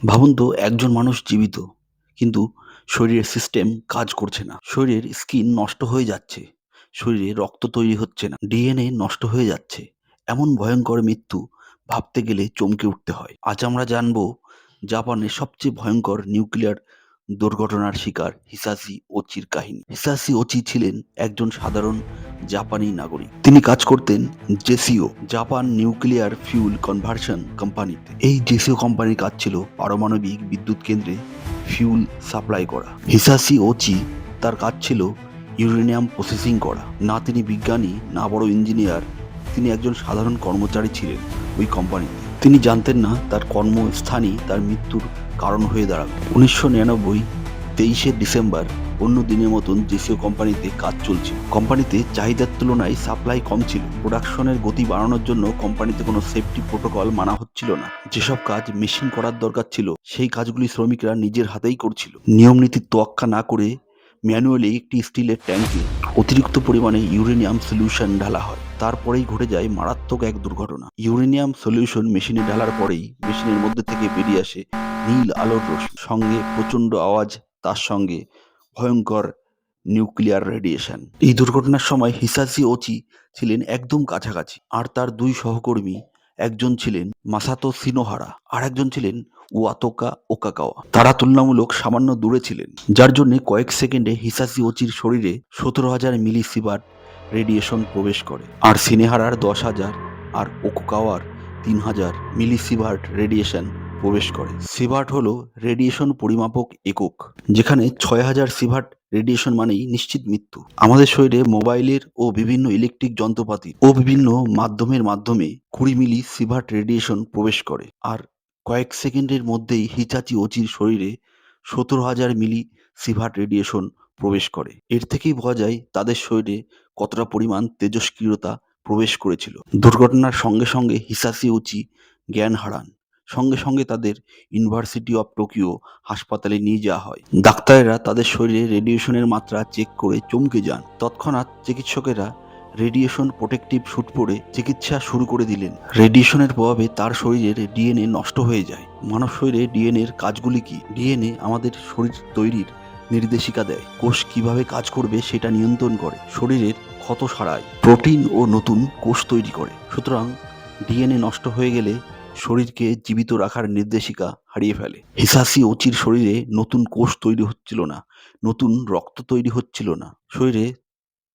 ভাবুন তো একজন মানুষ জীবিত, কিন্তু শরীরের সিস্টেম কাজ করছে না। শরীরের স্কিন নষ্ট হয়ে যাচ্ছে, শরীরে রক্ত তৈরি হচ্ছে না, ডিএনএ নষ্ট হয়ে যাচ্ছে। এমন ভয়ঙ্কর মৃত্যু ভাবতে গেলে চমকে উঠতে হয়। আজ আমরা জানবো জাপানের সবচেয়ে ভয়ঙ্কর নিউক্লিয়ার দুর্ঘটনার শিকার হিসাশি ওচির কাহিনী। হিসাশি ওচি ছিলেন একজন সাধারণ জাপানি নাগরিক। তিনি কাজ করতেন JCO, Japan nuclear fuel conversion কোম্পানিতে। এই জেসিও কোম্পানির কাজ ছিল পারমাণবিক বিদ্যুৎ কেন্দ্রে ফিউল সাপ্লাই করা। হিসাশি ওচি তার কাজ ছিল ইউরেনিয়াম প্রসেসিং করা। না তিনি বিজ্ঞানী, না বড় ইঞ্জিনিয়ার, তিনি একজন সাধারণ কর্মচারী ছিলেন ওই কোম্পানিতে। তিনি জানতেন না তার কর্মস্থানই তার মৃত্যুর কারণ হয়ে দাঁড়াবে। 1999 23শে ডিসেম্বর অন্য দিনের মতন জেসিও কোম্পানিতে কাজ চলছিল। কোম্পানিতে চাহিদার তুলনায় সাপ্লাই কম ছিল। প্রোডাকশনের গতি বাড়ানোর জন্য কোম্পানিতে কোনো সেফটি প্রোটোকল মানা হচ্ছিল না। যেসব কাজ মেশিন করার দরকার ছিল সেই কাজগুলি শ্রমিকরা নিজের হাতেই করছিল। নিয়ম নীতির তোয়াক্কা না করে ম্যানুয়ালি একটি স্টিলের ট্যাঙ্কে অতিরিক্ত পরিমাণে ইউরেনিয়াম সলিউশন ঢালা হয়। তারপরেই ঘটে যায় মারাত্মক এক দুর্ঘটনা। ইউরেনিয়াম সলিউশন মেশিনে ঢালার পরেই মেশিনের মধ্যে থেকে বেরিয়ে আসে নীল আলোর রশ্মি, সঙ্গে প্রচণ্ড আওয়াজ, তার সঙ্গে ভয়ঙ্কর নিউক্লিয়ার রেডিয়েশন। এই দুর্ঘটনার সময় হিসাশি ওচি ছিলেন একদম কাছাকাছি, আর তার দুই সহকর্মী, একজন ছিলেন মাসাতো সিনোহারা আর একজন ছিলেন ওয়াতোকা ওকাকাওয়া। তারা তুলনামূলক সামান্য দূরে ছিলেন, যার জন্য কয়েক সেকেন্ডে হিসাশি ওচির শরীরে 17,000 মিলি সিভার্ট রেডিয়েশন প্রবেশ করে, আর সিনেহারার 10,000 আর ওকাকাওয়ার 3,000 মিলি সিভার্ট রেডিয়েশন প্রবেশ করে। সিভার্ট হলো রেডিয়েশন পরিমাপক একক, যেখানে 6,000 সিভার্ট রেডিয়েশন মানেই নিশ্চিত মৃত্যু। আমাদের শরীরে মোবাইলের ও বিভিন্ন ইলেকট্রিক যন্ত্রপাতি ও বিভিন্ন মাধ্যমে 20 মিলি সিভার্ট রেডিয়েশন প্রবেশ করে, আর কয়েক সেকেন্ডের মধ্যেই হিচাচি ওচির শরীরে 17,000 মিলি সিভার্ট রেডিয়েশন প্রবেশ করে। এর থেকেই বোঝা যায় তাদের শরীরে কতটা পরিমাণ তেজস্ক্রিয়তা প্রবেশ করেছিল। দুর্ঘটনার সঙ্গে সঙ্গে হিসাশি ওচি জ্ঞান হারান। সঙ্গে সঙ্গে তাদের ইউনিভার্সিটি অফ টোকিও হাসপাতালে নিয়ে যাওয়া হয়। ডাক্তারেরা তাদের শরীরে রেডিয়েশনের মাত্রা চেক করে চমকে যান। তৎক্ষণাৎ চিকিৎসকেরা রেডিয়েশন প্রোটেক্টিভ স্যুট পরে চিকিৎসা শুরু করে দিলেন। রেডিয়েশনের প্রভাবে তার শরীরের ডিএনএ নষ্ট হয়ে যায়। মানব শরীরে ডিএনএ এর কাজগুলি কি? ডিএনএ আমাদের শরীর তৈরির নির্দেশিকা দেয়, কোষ কিভাবে কাজ করবে সেটা নিয়ন্ত্রণ করে, শরীরের ক্ষত সারায়, প্রোটিন ও নতুন কোষ তৈরি করে। সুতরাং ডিএনএ নষ্ট হয়ে গেলে শরীরকে জীবিত রাখার নির্দেশিকা হারিয়ে ফেলে। হিসাশি ওচির শরীরে নতুন কোষ তৈরি হচ্ছিল না, নতুন রক্ত তৈরি হচ্ছিল না, শরীরে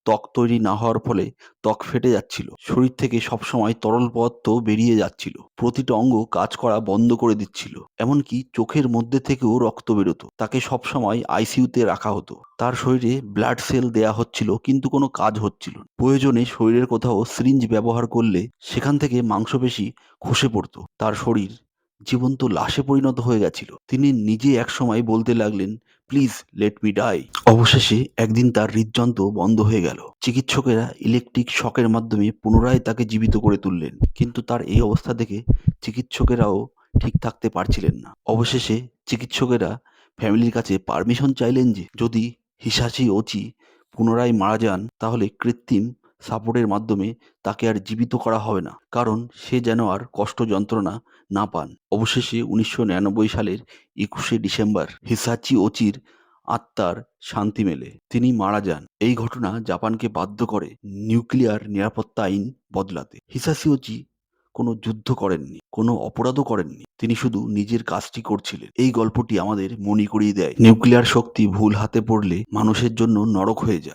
ত্বক তৈরি না হওয়ার ফলে ত্বক ফেটে যাচ্ছিল, শরীর থেকে সবসময় তরল পদার্থ বেরিয়ে যাচ্ছিল, প্রতিটা অঙ্গ কাজ করা বন্ধ করে দিচ্ছিল, এমনকি চোখের মধ্যে থেকেও রক্ত বেরোতো। তাকে সবসময় আইসিইউতে রাখা হতো। তার শরীরে ব্লাড সেল দেয়া হচ্ছিল, কিন্তু কোনো কাজ হচ্ছিল না। প্রয়োজনে শরীরের কোথাও সিরিঞ্জ ব্যবহার করলে সেখান থেকে মাংসপেশি খসে পড়তো। তার শরীর জীবন্ত লাশে পরিণত হয়ে গেছিল। তিনি নিজে একসময় বলতে লাগলেন, প্লিজ লেট মি ডাই। অবশেষে একদিন তার হৃদযন্ত্র বন্ধ হয়ে গেল। চিকিৎসকেরা ইলেকট্রিক শকের মাধ্যমে পুনরায় তাকে জীবিত করে তুললেন, কিন্তু তার এই অবস্থা দেখে চিকিৎসকেরাও ঠিক থাকতে পারছিলেন না। অবশেষে চিকিৎসকেরা ফ্যামিলির কাছে পারমিশন চাইলেন যে যদি হিসাশি ওচি পুনরায় মারা যান তাহলে কৃত্রিম সাপোর্টের মাধ্যমে তাকে আর জীবিত করা হবে না, কারণ সে যেন আর কষ্ট যন্ত্রণা না পান। অবশেষে 1999 সালের 21শে ডিসেম্বর হিসাচি ওচির আত্মার শান্তি মেলে। তিনি মারা যান। এই ঘটনা জাপানকে বাধ্য করে নিউক্লিয়ার নিরাপত্তা আইন বদলাতে। হিসাশি ওচি কোনো যুদ্ধ করেননি, কোনো অপরাধও করেননি, তিনি শুধু নিজের কাজটি করছিলেন। এই গল্পটি আমাদের মনে করিয়ে দেয় নিউক্লিয়ার শক্তি ভুল হাতে পড়লে মানুষের জন্য নরক হয়ে যায়।